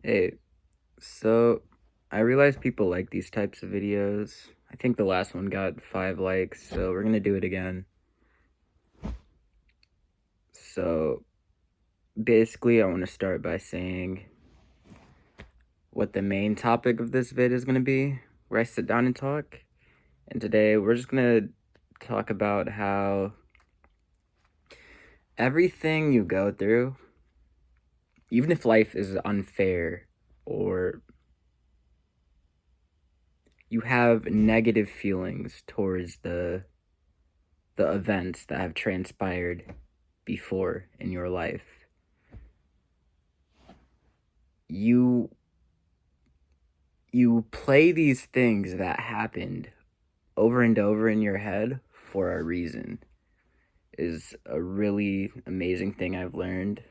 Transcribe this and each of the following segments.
Hey, so I realize people like these types of videos. I think the last one got 5 likes, so we're gonna do it again. So basically, I want to start by saying what the main topic of this vid is gonna be, where I sit down and talk. And today, we're just gonna talk about how everything you go through, even if life is unfair or you have negative feelings towards the events that have transpired before in your life, you you play these things that happened over and over in your head for a reason is a really amazing thing I've learned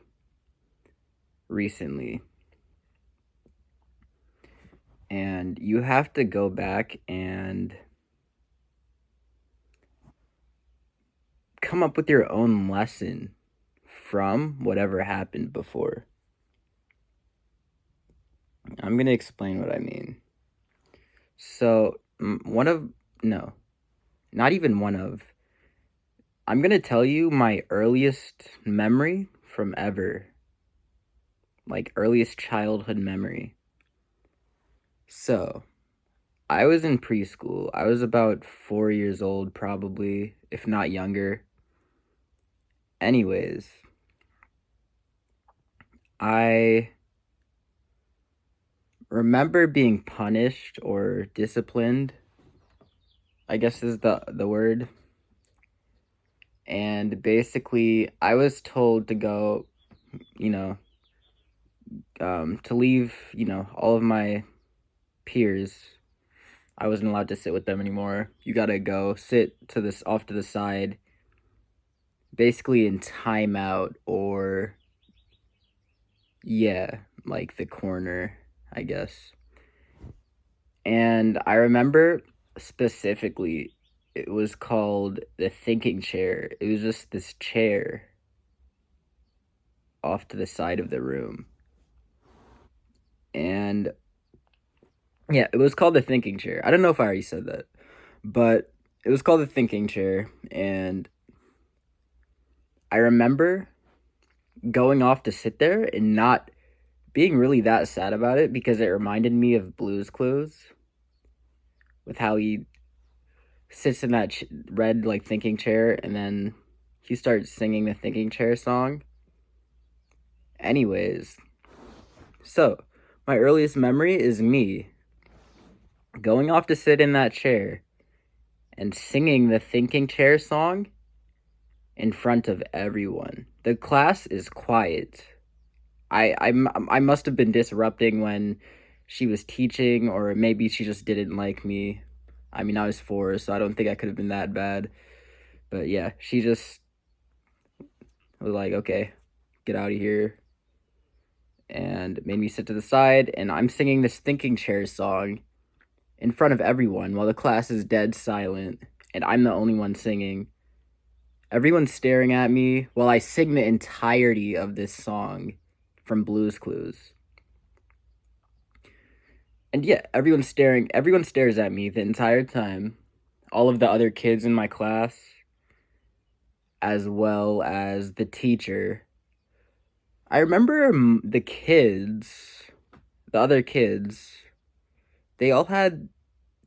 recently. And you have to go back and come up with your own lesson from whatever happened before. I'm going to explain what I mean. So, one of, no, not even one of, I'm going to tell you my earliest memory from ever, like earliest childhood memory. So, I was in preschool. I was about 4 years old, probably, if not younger. Anyways, I remember being punished or disciplined, I guess is the word. And basically, I was told to go, you know, to leave, all of my peers. I wasn't allowed to sit with them anymore. You gotta go sit to this off to the side, basically in timeout or yeah, like the corner, I guess. And I remember specifically it was called the thinking chair. It was just this chair off to the side of the room. And yeah, it was called the thinking chair. I don't know if I already said that, but it was called the thinking chair. And I remember going off to sit there and not being really that sad about it because it reminded me of Blue's Clues with how he sits in that red like thinking chair and then he starts singing the thinking chair song. Anyways, so my earliest memory is me going off to sit in that chair and singing the thinking chair song in front of everyone. The class is quiet. I must have been disrupting when she was teaching, or maybe she just didn't like me. I mean, I was 4, so I don't think I could have been that bad. But yeah, she just was like, okay, get out of here, and made me sit to the side. And I'm singing this thinking chair song in front of everyone while the class is dead silent, and I'm the only one singing. Everyone's staring at me while I sing the entirety of this song from Blue's Clues. And yeah, everyone's staring. Everyone stares at me the entire time. All of the other kids in my class, as well as the teacher. I remember the other kids, they all had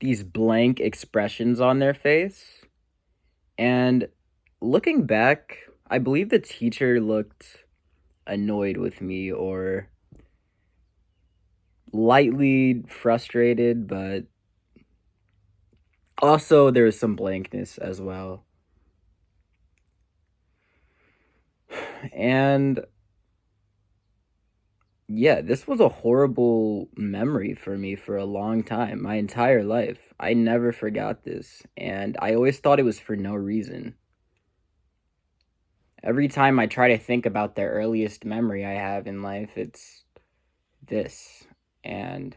these blank expressions on their face. And looking back, I believe the teacher looked annoyed with me or lightly frustrated, but also there was some blankness as well. And yeah, this was a horrible memory for me for a long time, my entire life. I never forgot this, and I always thought it was for no reason. Every time I try to think about the earliest memory I have in life, it's this. And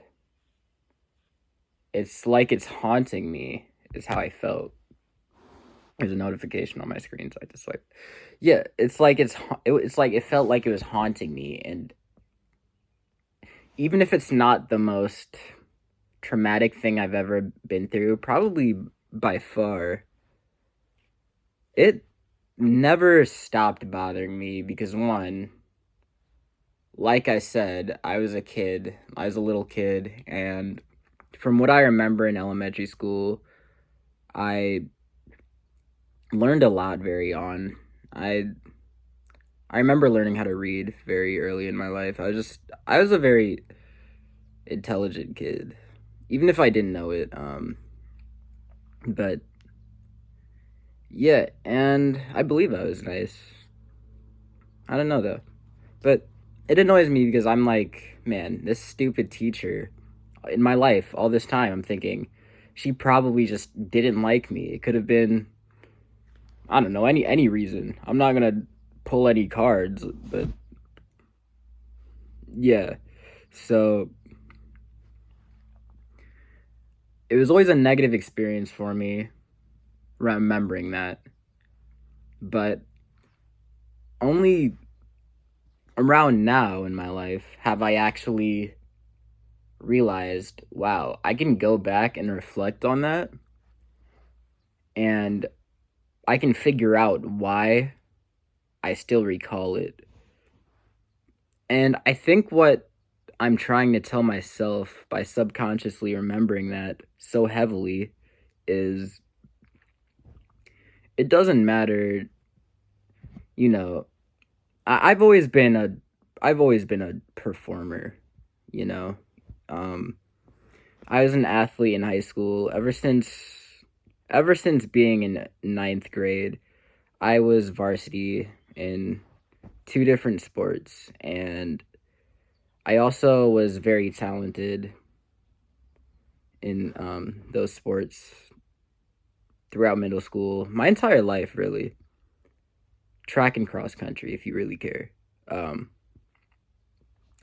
it's like it's haunting me, is how I felt. There's a notification on my screen, so I just like, yeah, it's like it's like it felt like it was haunting me, and even if it's not the most traumatic thing I've ever been through, probably by far, it never stopped bothering me because one, like I said, I was a kid. I was a little kid, and from what I remember in elementary school, I learned a lot very on. I I remember learning how to read very early in my life. I was a very intelligent kid, even if I didn't know it. But yeah, and I believe I was nice. I don't know though, but it annoys me because I'm like, man, this stupid teacher in my life all this time. I'm thinking she probably just didn't like me. It could have been, I don't know, any reason. I'm not gonna pull any cards, but yeah. So it was always a negative experience for me remembering that. But only around now in my life have I actually realized, wow, I can go back and reflect on that and I can figure out why I still recall it. And I think what I'm trying to tell myself by subconsciously remembering that so heavily is it doesn't matter, you know, I've always been a performer, you know. Um I was an athlete in high school ever since being in ninth grade. I was varsity in two different sports, and I also was very talented in those sports throughout middle school, my entire life, really. Track and cross country, if you really care. Um,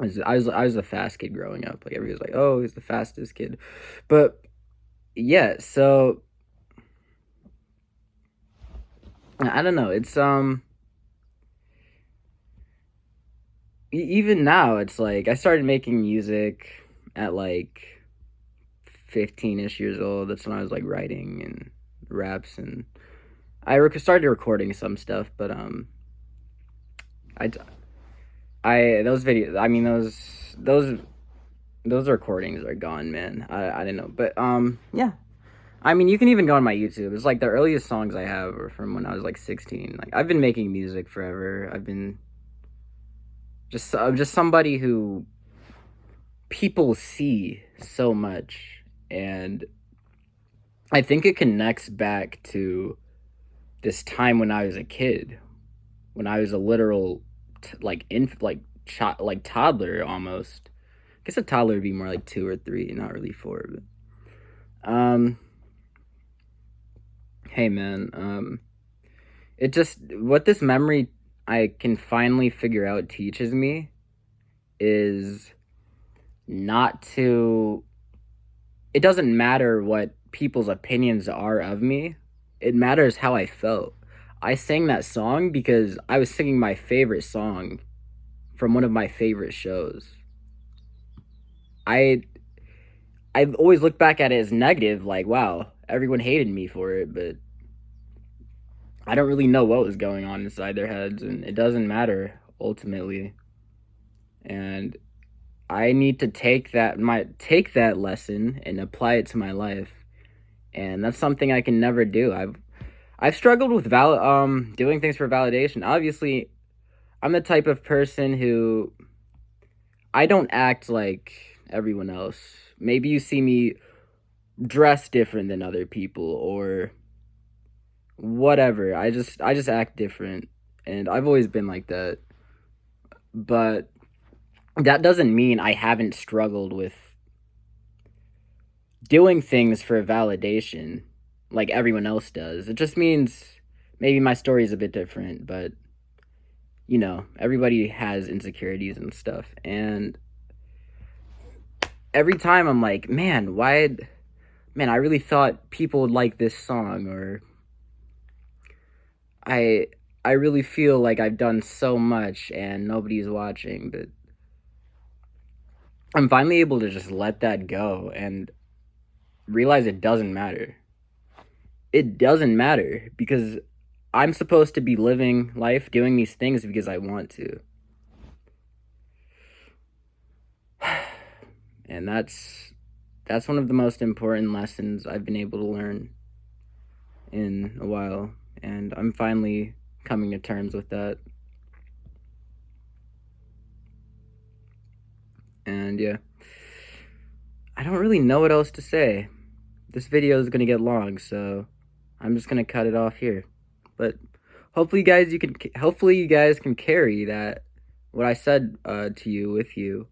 I was a fast kid growing up. Like everybody was like, "Oh, he's the fastest kid," but yeah. So I don't know. It's even now, it's like I started making music at like 15ish years old. That's when I was like writing and raps, and started recording some stuff. But I I those videos. I mean those recordings are gone, man. I didn't know, but yeah. I mean, you can even go on my YouTube. It's like the earliest songs I have are from when I was like 16. Like I've been making music forever. I've been I'm just somebody who people see so much, and I think it connects back to this time when I was a kid, when I was a literal like toddler almost. I guess a toddler would be more like 2 or 3, not really 4. But hey man, it just what this memory I can finally figure out teaches me is not to. It doesn't matter what people's opinions are of me. It matters how I felt. I sang that song because I was singing my favorite song from one of my favorite shows. I I always look back at it as negative, like wow, everyone hated me for it, but I don't really know what was going on inside their heads, and it doesn't matter ultimately. And I need to take that lesson and apply it to my life, and that's something I can never do. I've struggled with doing things for validation. Obviously, I'm the type of person who I don't act like everyone else. Maybe you see me dress different than other people or whatever. I just act different, and I've always been like that. But that doesn't mean I haven't struggled with doing things for validation like everyone else does. It just means maybe my story is a bit different, but everybody has insecurities and stuff. And every time I'm like, man, I really thought people would like this song, or I I really feel like I've done so much and nobody's watching, but I'm finally able to just let that go and realize it doesn't matter. It doesn't matter because I'm supposed to be living life doing these things because I want to. And that's one of the most important lessons I've been able to learn in a while, and I'm finally coming to terms with that. And yeah, I don't really know what else to say. This video is gonna get long, so I'm just gonna cut it off here. But hopefully, you guys can carry that what I said to you with you,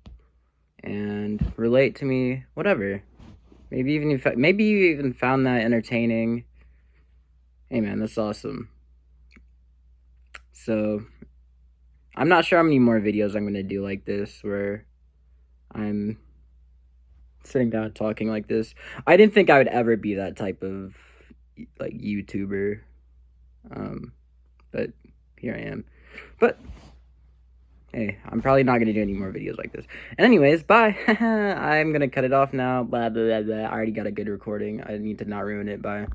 and relate to me. Whatever. Maybe you even found that entertaining. Hey man, that's awesome. So I'm not sure how many more videos I'm gonna do like this, where I'm sitting down talking like this. I didn't think I would ever be that type of like YouTuber, but here I am. But hey, I'm probably not gonna do any more videos like this. And anyways, bye. I'm gonna cut it off now. Blah blah blah blah. I already got a good recording. I need to not ruin it. Bye.